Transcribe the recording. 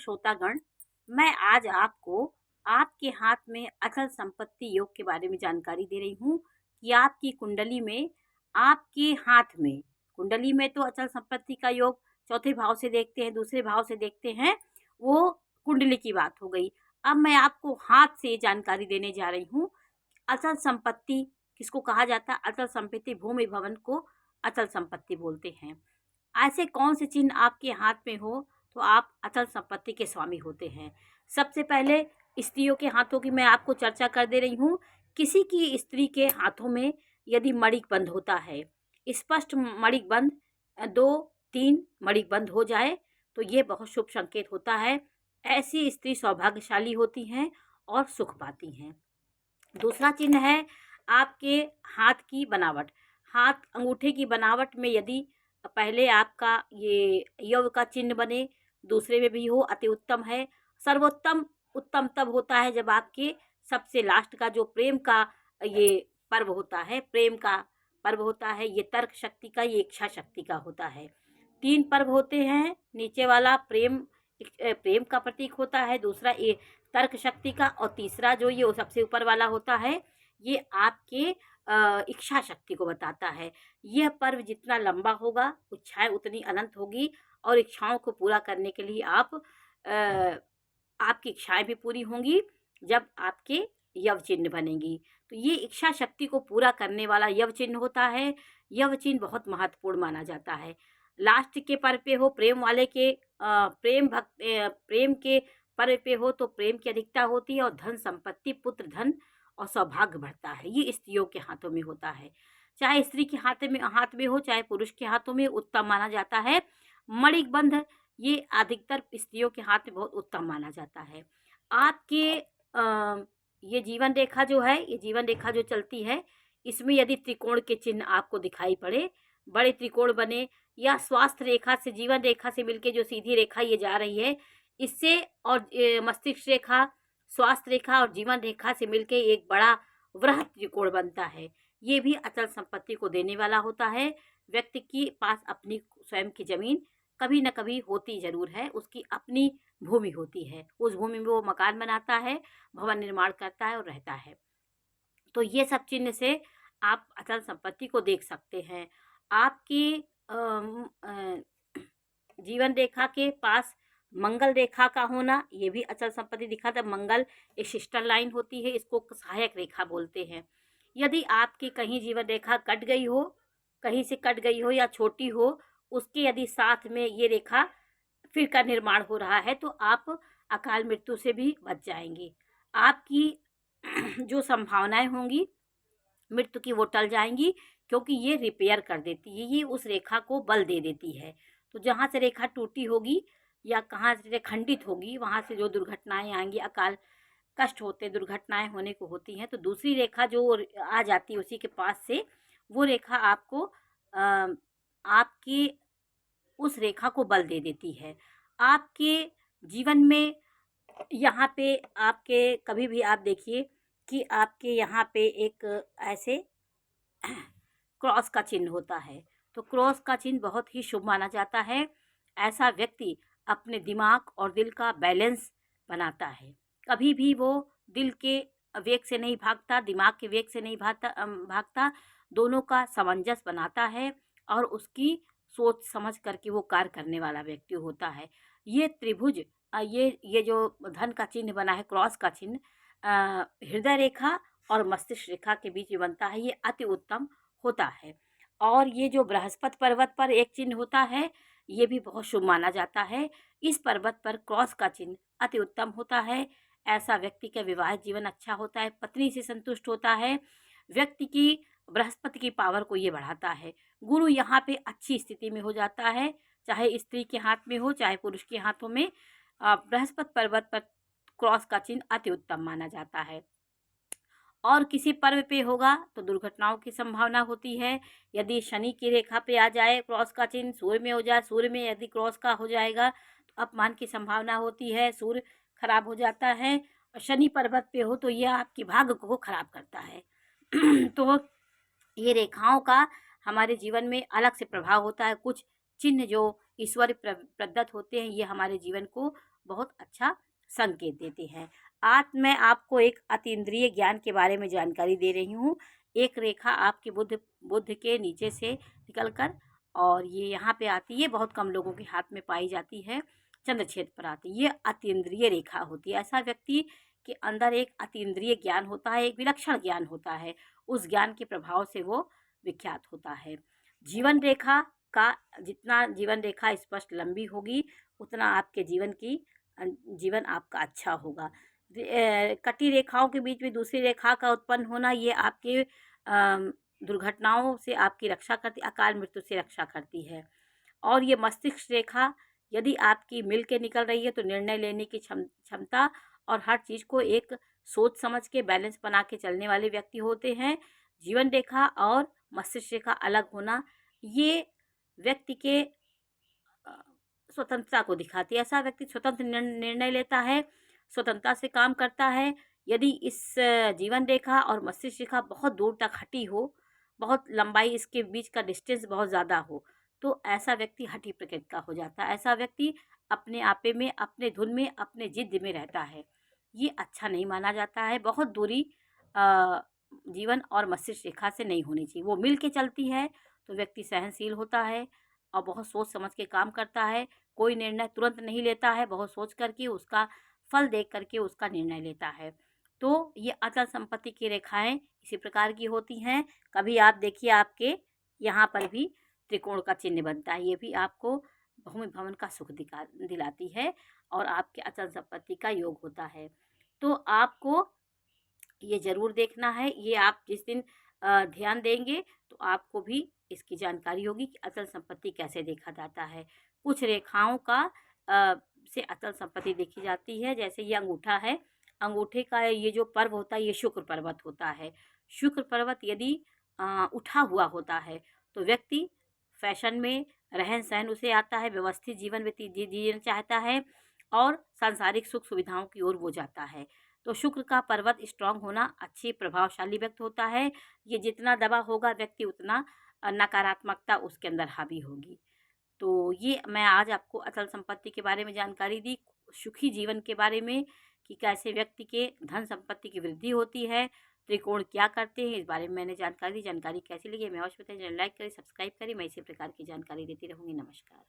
श्रोतागण, मैं आज आपको आपके हाथ में अचल संपत्ति योग के बारे में जानकारी दे रही हूँ कि आपकी कुंडली में, आपके हाथ में, कुंडली में तो अचल संपत्ति का योग चौथे भाव से देखते हैं, दूसरे भाव से देखते हैं, वो कुंडली की बात हो गई। अब मैं आपको हाथ से जानकारी देने जा रही हूँ। अचल संपत्ति किसको कहा जाता है? अचल संपत्ति भूमि भवन को अचल संपत्ति बोलते हैं। ऐसे कौन से चिन्ह आपके हाथ में हो तो आप अचल संपत्ति के स्वामी होते हैं। सबसे पहले स्त्रियों के हाथों की मैं आपको चर्चा कर दे रही हूँ। किसी की स्त्री के हाथों में यदि मणिक बंद होता है, स्पष्ट मणिक बंद, 2-3 मणिक बंद हो जाए तो ये बहुत शुभ संकेत होता है। ऐसी स्त्री सौभाग्यशाली होती हैं और सुख पाती हैं। दूसरा चिन्ह है आपके हाथ की बनावट। हाथ अंगूठे की बनावट में यदि पहले आपका ये यव का चिन्ह बने, दूसरे में भी हो, अति उत्तम है। सर्वोत्तम उत्तम तब होता है जब आपके सबसे लास्ट का जो प्रेम का ये पर्व होता है, प्रेम का पर्व होता है, ये तर्क शक्ति का, ये इच्छा शक्ति का होता है। 3 पर्व होते हैं। नीचे वाला प्रेम का प्रतीक होता है, दूसरा ये तर्क शक्ति का, और तीसरा जो ये सबसे ऊपर वाला होता है, ये आपके इच्छा शक्ति को बताता है। यह पर्व जितना लंबा होगा, इच्छाएं उतनी अनंत होगी, और इच्छाओं को पूरा करने के लिए आपकी इच्छाएं भी पूरी होंगी जब आपके यव चिन्ह बनेंगी। तो ये इच्छा शक्ति को पूरा करने वाला यव चिन्ह होता है। यव चिन्ह बहुत महत्वपूर्ण माना जाता है। लास्ट के पर्व पे हो, प्रेम वाले के प्रेम के पर्व पे हो तो प्रेम की अधिकता होती है, और धन संपत्ति, पुत्र धन और सौभाग्य बढ़ता है। ये स्त्रियों के हाथों में होता है। चाहे स्त्री के हाथ में हो, चाहे पुरुष के हाथों में, उत्तम माना जाता है। मणिक बंध ये अधिकतर स्त्रियों के हाथ में बहुत उत्तम माना जाता है। आपके ये जीवन रेखा जो है, ये जीवन रेखा जो चलती है, इसमें यदि त्रिकोण के चिन्ह आपको दिखाई पड़े, बड़े त्रिकोण बने, या स्वास्थ्य रेखा से, जीवन रेखा से मिलके जो सीधी रेखा ये जा रही है, इससे और मस्तिष्क रेखा, स्वास्थ्य रेखा और जीवन रेखा से मिलके एक बड़ा वृहत त्रिकोण बनता है। ये भी अचल संपत्ति को देने वाला होता है। व्यक्ति के पास अपनी स्वयं की जमीन कभी न कभी होती जरूर है, उसकी अपनी भूमि होती है। उस भूमि में वो मकान बनाता है, भवन निर्माण करता है और रहता है। तो ये सब चिन्ह से आप अचल संपत्ति को देख सकते हैं। आपकी जीवन रेखा के पास मंगल रेखा का होना, ये भी अचल संपत्ति दिखाता है। मंगल एक सिस्टर लाइन होती है, इसको सहायक रेखा बोलते हैं। यदि आपकी कहीं जीवन रेखा कट गई हो, कहीं से कट गई हो या छोटी हो, उसके यदि साथ में ये रेखा फिर का निर्माण हो रहा है, तो आप अकाल मृत्यु से भी बच जाएंगे। आपकी जो संभावनाएं होंगी मृत्यु की, वो टल जाएंगी, क्योंकि ये रिपेयर कर देती है, ये उस रेखा को बल दे देती है। तो जहाँ से रेखा टूटी होगी या कहाँ से खंडित होगी, वहाँ से जो दुर्घटनाएं आएंगी, अकाल कष्ट होते, दुर्घटनाएं होने को होती हैं, तो दूसरी रेखा जो आ जाती है उसी के पास से, वो रेखा आपको आपकी उस रेखा को बल दे देती है। आपके जीवन में यहाँ पे आपके कभी भी आप देखिए कि आपके यहाँ पे एक ऐसे क्रॉस का चिन्ह होता है, तो क्रॉस का चिन्ह बहुत ही शुभ माना जाता है। ऐसा व्यक्ति अपने दिमाग और दिल का बैलेंस बनाता है। कभी भी वो दिल के वेग से नहीं भागता, दिमाग के वेग से नहीं भागता, दोनों का सामंजस्य बनाता है, और उसकी सोच समझ करके वो कार्य करने वाला व्यक्ति होता है। ये त्रिभुज, ये जो धन का चिन्ह बना है, क्रॉस का चिन्ह, हृदय रेखा और मस्तिष्क रेखा के बीच में बनता है। ये अति उत्तम होता है। और ये जो बृहस्पति पर्वत पर एक चिन्ह होता है, ये भी बहुत शुभ माना जाता है। इस पर्वत पर क्रॉस का चिन्ह अति उत्तम होता है। ऐसा व्यक्ति का विवाहित जीवन अच्छा होता है, पत्नी से संतुष्ट होता है। व्यक्ति की बृहस्पति की पावर को ये बढ़ाता है। गुरु यहाँ पे अच्छी स्थिति में हो जाता है, चाहे स्त्री के हाथ में हो, चाहे पुरुष के हाथों में। बृहस्पति पर्वत पर क्रॉस का चिन्ह अति उत्तम माना जाता है। और किसी पर्व पे होगा तो दुर्घटनाओं की संभावना होती है। यदि शनि की रेखा पे आ जाए क्रॉस का चिन्ह, सूर्य में हो जाए, सूर्य में यदि क्रॉस का हो जाएगा तो अपमान की संभावना होती है, सूर्य खराब हो जाता है। और शनि पर्वत पे हो तो यह आपकी भाग्य को खराब करता है। तो ये रेखाओं का हमारे जीवन में अलग से प्रभाव होता है। कुछ चिन्ह जो ईश्वर प्रदत्त होते हैं, ये हमारे जीवन को बहुत अच्छा संकेत देते हैं। आज मैं आपको एक अतीन्द्रिय ज्ञान के बारे में जानकारी दे रही हूँ। एक रेखा आपके बुध के नीचे से निकलकर और ये यहाँ पे आती है, बहुत कम लोगों के हाथ में पाई जाती है, चंद्रछेद पर आती है। ये अतीन्द्रिय रेखा होती है। ऐसा व्यक्ति के अंदर एक अतीन्द्रिय ज्ञान होता है, एक विलक्षण ज्ञान होता है। उस ज्ञान के प्रभाव से वो विख्यात होता है। जीवन रेखा का जितना जीवन रेखा स्पष्ट लंबी होगी, उतना आपके जीवन आपका अच्छा होगा। कटी रेखाओं के बीच में दूसरी रेखा का उत्पन्न होना, ये आपके दुर्घटनाओं से आपकी रक्षा करती, अकाल मृत्यु से रक्षा करती है। और ये मस्तिष्क रेखा यदि आपकी मिल के निकल रही है तो निर्णय लेने की क्षमता और हर चीज़ को एक सोच समझ के बैलेंस बना के चलने वाले व्यक्ति होते हैं। जीवन रेखा और मस्तिष्क रेखा अलग होना, ये व्यक्ति के स्वतंत्रता को दिखाती है। ऐसा व्यक्ति स्वतंत्र निर्णय लेता है, स्वतंत्रता से काम करता है। यदि इस जीवन रेखा और मस्तिष्क रेखा बहुत दूर तक हटी हो, बहुत लंबाई इसके बीच का डिस्टेंस बहुत ज़्यादा हो, तो ऐसा व्यक्ति हठी प्रकृति का हो जाता है। ऐसा व्यक्ति अपने आपे में, अपने धुन में, अपने जिद में रहता है। ये अच्छा नहीं माना जाता है। बहुत दूरी जीवन और मस्तिष्क रेखा से नहीं होनी चाहिए। वो मिल के चलती है तो व्यक्ति सहनशील होता है और बहुत सोच समझ के काम करता है। कोई निर्णय तुरंत नहीं लेता है, बहुत सोच करके उसका फल देख करके उसका निर्णय लेता है। तो ये अचल संपत्ति की रेखाएं इसी प्रकार की होती हैं। कभी आप देखिए, आपके यहाँ पर भी त्रिकोण का चिन्ह बनता है, ये भी आपको भूमि भवन का सुख दिलाती है और आपके अचल संपत्ति का योग होता है। तो आपको ये ज़रूर देखना है। ये आप जिस दिन ध्यान देंगे तो आपको भी इसकी जानकारी होगी कि अचल संपत्ति कैसे देखा जाता है। कुछ रेखाओं का से अचल संपत्ति देखी जाती है। जैसे ये अंगूठा है, अंगूठे का ये जो पर्व होता है, ये शुक्र पर्वत होता है। शुक्र पर्वत यदि उठा हुआ होता है तो व्यक्ति फैशन में, रहन सहन उसे आता है, व्यवस्थित जीवन जीना चाहता है और सांसारिक सुख सुविधाओं की ओर वो जाता है। तो शुक्र का पर्वत स्ट्रांग होना अच्छी प्रभावशाली व्यक्त होता है। ये जितना दबा होगा व्यक्ति, उतना नकारात्मकता उसके अंदर हावी होगी। तो ये मैं आज आपको अचल संपत्ति के बारे में जानकारी दी, सुखी जीवन के बारे में, कि कैसे व्यक्ति के धन संपत्ति की वृद्धि होती है, त्रिकोण क्या करते हैं, इस बारे में मैंने जानकारी दी। जानकारी कैसी लगी हमें अवश्य बताइए, लाइक करें, सब्सक्राइब करें। मैं इसी प्रकार की जानकारी देती रहूँगी। नमस्कार।